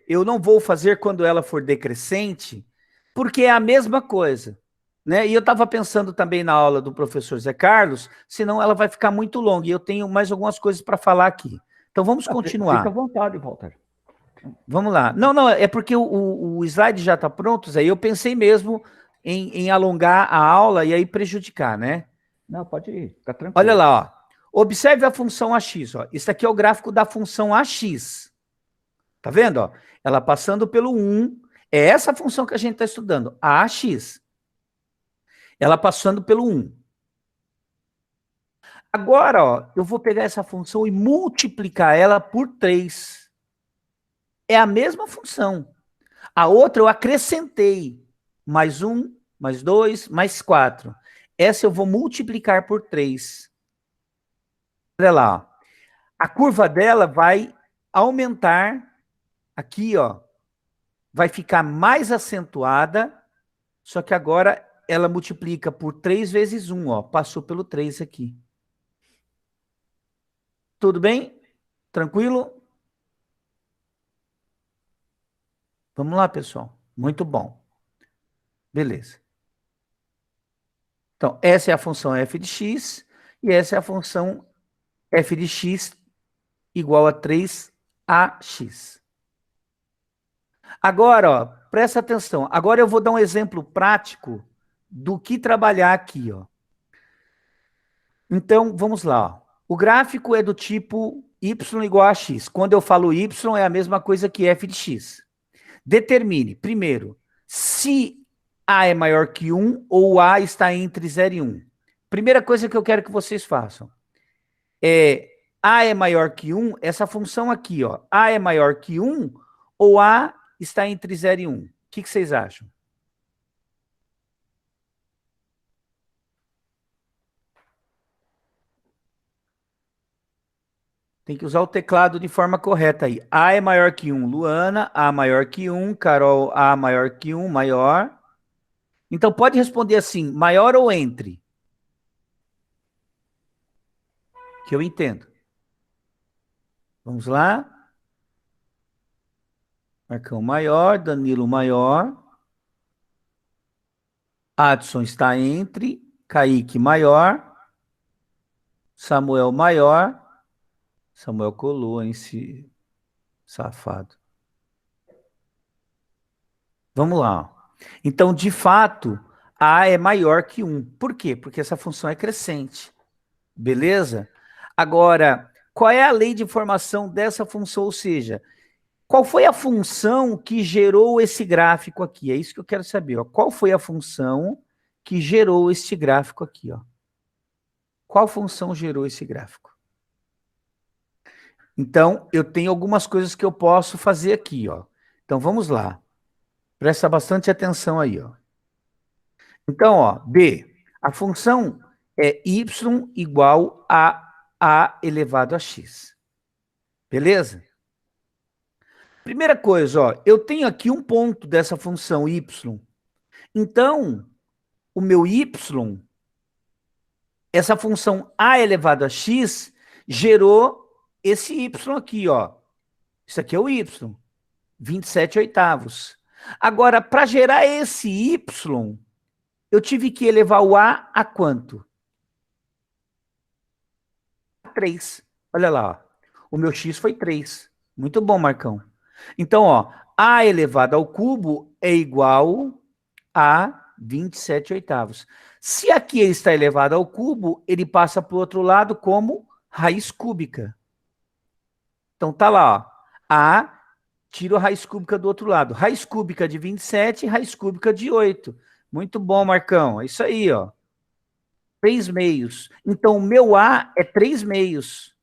S1: quando ela for decrescente, porque é a mesma coisa, né? E eu estava pensando também na aula do professor Zé Carlos, senão ela vai ficar muito longa, e eu tenho mais algumas coisas para falar aqui. Então vamos continuar.
S2: Fica à vontade, Walter.
S1: Vamos lá. Não, é porque o slide já está pronto, Zé, e eu pensei mesmo em alongar a aula e aí prejudicar, né?
S2: Não, pode ir, fica tranquilo.
S1: Olha lá, ó. Observe a função AX, ó. Isso aqui é o gráfico da função AX. Tá vendo, ó? Ela passando pelo 1, é essa função que a gente está estudando, a AX. Ela passando pelo 1. Agora, ó, eu vou pegar essa função e multiplicar ela por 3. É a mesma função. A outra eu acrescentei. Mais 1, mais 2, mais 4. Essa eu vou multiplicar por 3. Olha lá, ó. A curva dela vai aumentar aqui, ó. Vai ficar mais acentuada, só que agora ela multiplica por 3 vezes 1, ó. Passou pelo 3 aqui. Tudo bem? Tranquilo? Vamos lá, pessoal. Muito bom. Beleza. Então, essa é a função f de x, e essa é a função f de x igual a 3ax. Agora, ó, presta atenção. Agora eu vou dar um exemplo prático do que trabalhar aqui, ó. Então, vamos lá, ó. O gráfico é do tipo y igual a x. Quando eu falo y, é a mesma coisa que f de x. Determine, primeiro, se a é maior que 1 ou a está entre 0 e 1. Primeira coisa que eu quero que vocês façam é a é maior que 1, essa função aqui, ó. A é maior que 1 ou a está entre 0 e 1. O que vocês acham? Tem que usar o teclado de forma correta aí. A é maior que 1, Luana. A maior que 1, Carol. A maior que 1, maior. Então, pode responder assim, maior ou entre? Que eu entendo. Vamos lá. Marcão maior, Danilo maior. Adson está entre. Kaique maior. Samuel maior. Samuel colou, hein, esse safado. Vamos lá. Então, de fato, A é maior que 1. Por quê? Porque essa função é crescente. Beleza? Agora, qual é a lei de formação dessa função? Ou seja, Qual foi a função que gerou esse gráfico aqui? É isso que eu quero saber. Ó. Qual foi a função que gerou este gráfico aqui? Ó? Qual função gerou esse gráfico? Então, eu tenho algumas coisas que eu posso fazer aqui. Ó. Então, vamos lá. Presta bastante atenção aí. Ó. Então, ó, B, a função é y igual a elevado a x. Beleza? Primeira coisa, ó, eu tenho aqui um ponto dessa função y. Então, o meu y, essa função a elevado a x, gerou esse y aqui, ó. Isso aqui é o y, 27 oitavos. Agora, para gerar esse y, eu tive que elevar o a quanto? 3. Olha lá, ó. O meu x foi 3. Muito bom, Marcão. Então, ó, a elevado ao cubo é igual a 27 oitavos. Se aqui ele está elevado ao cubo, ele passa para o outro lado como raiz cúbica. Então, tá lá, ó. A, tira a raiz cúbica do outro lado. Raiz cúbica de 27, raiz cúbica de 8. Muito bom, Marcão. É isso aí, ó. 3 meios. Então, o meu A é 3 meios.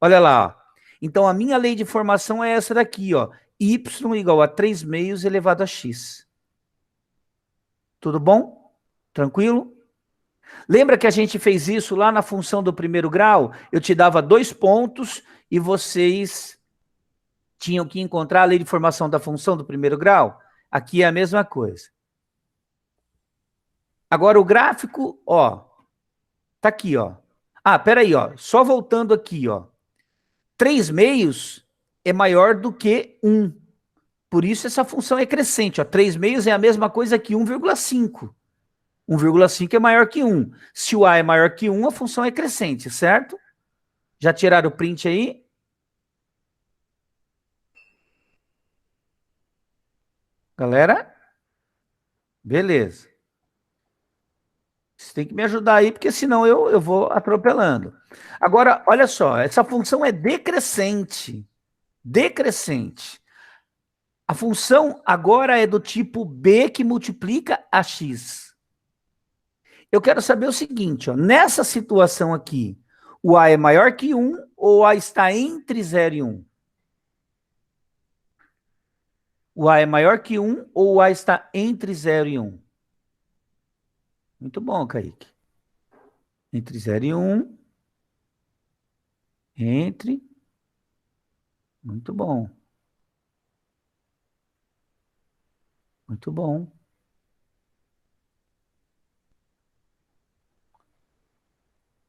S1: Olha lá, ó. Então, a minha lei de formação é essa daqui, ó. Y igual a 3 meios elevado a x. Tudo bom? Tranquilo? Lembra que a gente fez isso lá na função do primeiro grau? Eu te dava 2 pontos e vocês tinham que encontrar a lei de formação da função do primeiro grau? Aqui é a mesma coisa. Agora, o gráfico, ó, tá aqui, ó. Ah, peraí, ó. Só voltando aqui, ó. 3 meios é maior do que 1. Por isso essa função é crescente. Ó. 3 meios é a mesma coisa que 1,5. 1,5 é maior que 1. Se o A é maior que 1, a função é crescente, certo? Já tiraram o print aí? Galera? Beleza. Você tem que me ajudar aí, porque senão eu vou atropelando. Agora, olha só, essa função é decrescente. Decrescente. A função agora é do tipo b que multiplica a x. Eu quero saber o seguinte, ó, nessa situação aqui, o a é maior que 1 ou o a está entre 0 e 1? O a é maior que 1 ou o a está entre 0 e 1? Muito bom, Kaique. Entre 0 e 1. Entre. Muito bom. Muito bom.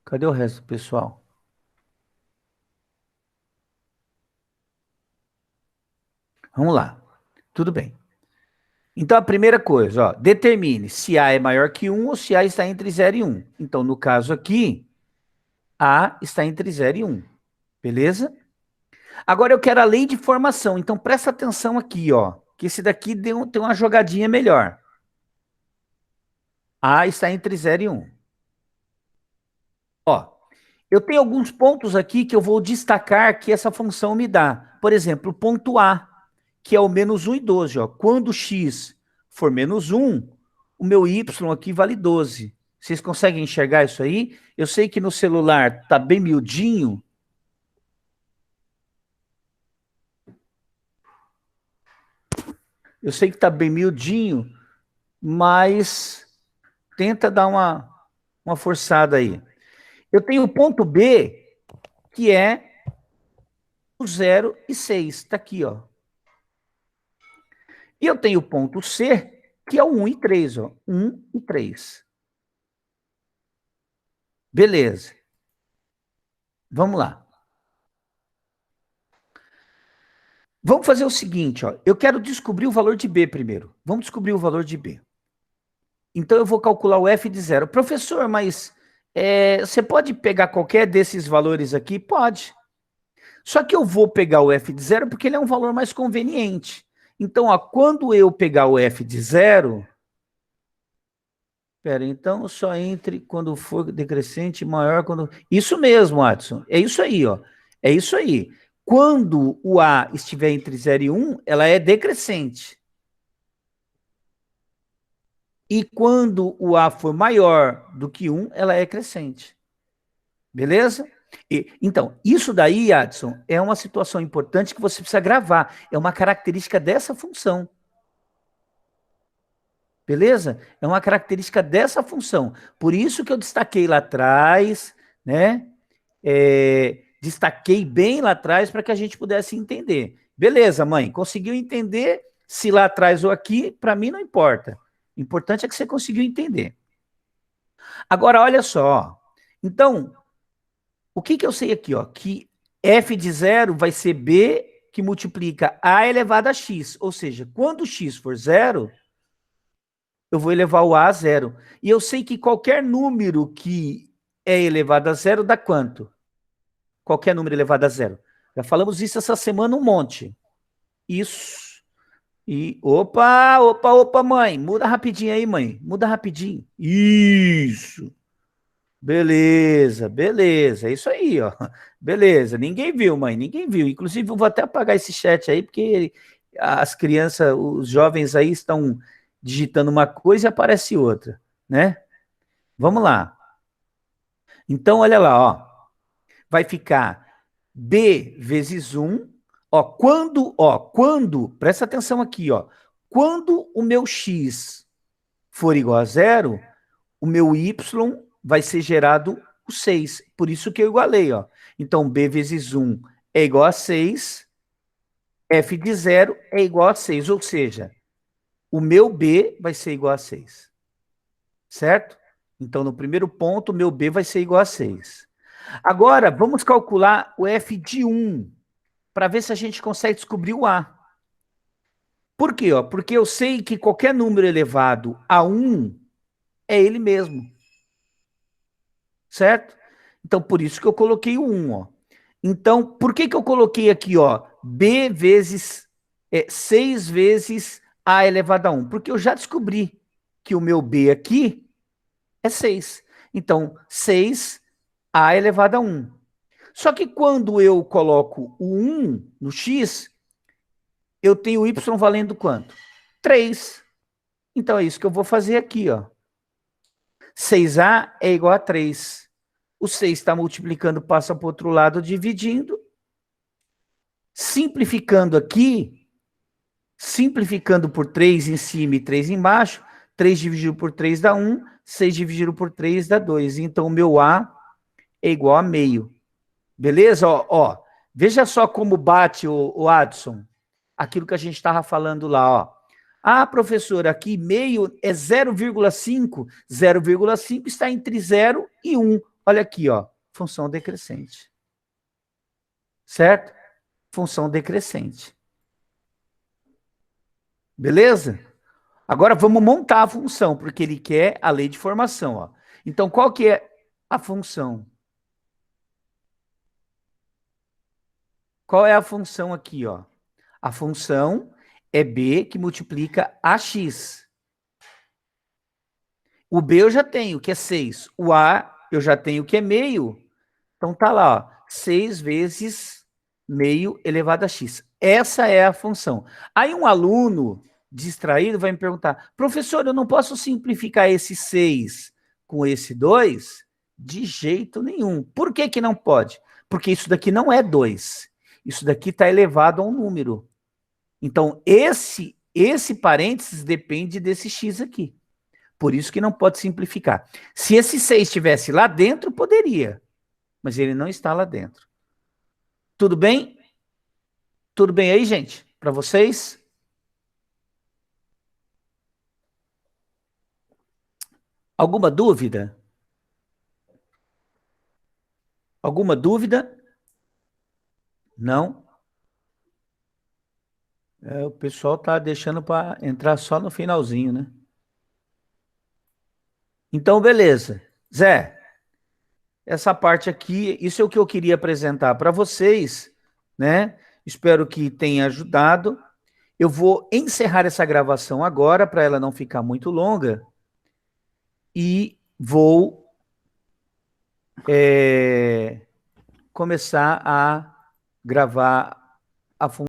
S1: Cadê o resto, pessoal? Vamos lá. Tudo bem. Então, a primeira coisa, ó, determine se A é maior que 1 ou se A está entre 0 e 1. Então, no caso aqui, A está entre 0 e 1. Beleza? Agora eu quero a lei de formação. Então, presta atenção aqui, ó, que esse daqui tem uma jogadinha melhor. A está entre 0 e 1. Ó, eu tenho alguns pontos aqui que eu vou destacar que essa função me dá. Por exemplo, o ponto A, que é o menos 1 e 12. Ó. Quando x for menos 1, o meu y aqui vale 12. Vocês conseguem enxergar isso aí? Eu sei que no celular está bem miudinho. Eu sei que está bem miudinho, mas tenta dar uma forçada aí. Eu tenho o ponto B, que é o 0 e 6. Está aqui, ó. E eu tenho o ponto C, que é o 1 e 3, ó. 1 e 3. Beleza. Vamos lá. Vamos fazer o seguinte, ó. Eu quero descobrir o valor de B primeiro. Vamos descobrir o valor de B. Então, eu vou calcular o F de 0. Professor, mas você pode pegar qualquer desses valores aqui? Pode. Só que eu vou pegar o F de 0 porque ele é um valor mais conveniente. Então, ó, quando eu pegar o F de 0... Espera, então só entre quando for decrescente, maior quando... Isso mesmo, Adson. É isso aí, ó. É isso aí. Quando o A estiver entre 0 e 1, ela é decrescente. E quando o A for maior do que 1, ela é crescente. Beleza? Então, isso daí, Adson, é uma situação importante que você precisa gravar. É uma característica dessa função. Beleza? É uma característica dessa função. Por isso que eu destaquei lá atrás, né? Destaquei bem lá atrás para que a gente pudesse entender. Beleza, mãe, conseguiu entender? Se lá atrás ou aqui, para mim não importa. O importante é que você conseguiu entender. Agora, olha só. Então, o que eu sei aqui? Ó? Que f de zero vai ser b que multiplica a elevado a x. Ou seja, quando x for zero, eu vou elevar o a zero. E eu sei que qualquer número que é elevado a zero dá quanto? Qualquer número elevado a zero. Já falamos isso essa semana um monte. Isso. E, opa, mãe. Muda rapidinho aí, mãe. Muda rapidinho. Isso. Beleza, beleza. É isso aí, ó. Beleza. Ninguém viu, mãe. Ninguém viu. Inclusive, eu vou até apagar esse chat aí, porque as crianças, os jovens aí estão digitando uma coisa e aparece outra, né? Vamos lá. Então, olha lá, ó. Vai ficar b vezes 1. Quando, presta atenção aqui, ó. Quando o meu x for igual a zero, o meu y vai ser gerado o 6. Por isso que eu igualei, ó. Então, b vezes 1 é igual a 6, f de 0 é igual a 6, ou seja, o meu b vai ser igual a 6. Certo? Então, no primeiro ponto, o meu b vai ser igual a 6. Agora, vamos calcular o f de 1, para ver se a gente consegue descobrir o a. Por quê? Ó? Porque eu sei que qualquer número elevado a 1 é ele mesmo. Certo? Então, por isso que eu coloquei o 1. Ó. Então, por que eu coloquei aqui, ó, b vezes 6 vezes a elevado a 1? Porque eu já descobri que o meu b aqui é 6. Então, 6 a elevado a 1. Só que quando eu coloco o 1 no x, eu tenho o y valendo quanto? 3. Então, é isso que eu vou fazer aqui, ó. 6a é igual a 3. O 6 está multiplicando, passa para o outro lado, dividindo. Simplificando aqui, simplificando por 3 em cima e 3 embaixo, 3 dividido por 3 dá 1, 6 dividido por 3 dá 2. Então, o meu A é igual a meio. Beleza? Ó, veja só como bate o Adson, aquilo que a gente estava falando lá, ó. Ah, professor, aqui meio é 0,5. 0,5 está entre 0 e 1. Olha aqui, ó, função decrescente. Certo? Função decrescente. Beleza? Agora vamos montar a função, porque ele quer a lei de formação, ó. Então, qual que é a função? Qual é a função aqui, ó? A função é b que multiplica ax. O b eu já tenho, que é 6. O a eu já tenho, que é meio. Então tá lá, ó, 6 vezes meio elevado a x. Essa é a função. Aí um aluno distraído vai me perguntar, professor, eu não posso simplificar esse 6 com esse 2? De jeito nenhum. Por que que não pode? Porque isso daqui não é 2. Isso daqui está elevado a um número. Então, esse parênteses depende desse x aqui. Por isso que não pode simplificar. Se esse 6 estivesse lá dentro, poderia. Mas ele não está lá dentro. Tudo bem? Tudo bem aí, gente? Para vocês? Alguma dúvida? Alguma dúvida? Não? O pessoal está deixando para entrar só no finalzinho, né? Então, beleza. Zé, essa parte aqui, isso é o que eu queria apresentar para vocês, né? Espero que tenha ajudado. Eu vou encerrar essa gravação agora, para ela não ficar muito longa, e vou começar a gravar a função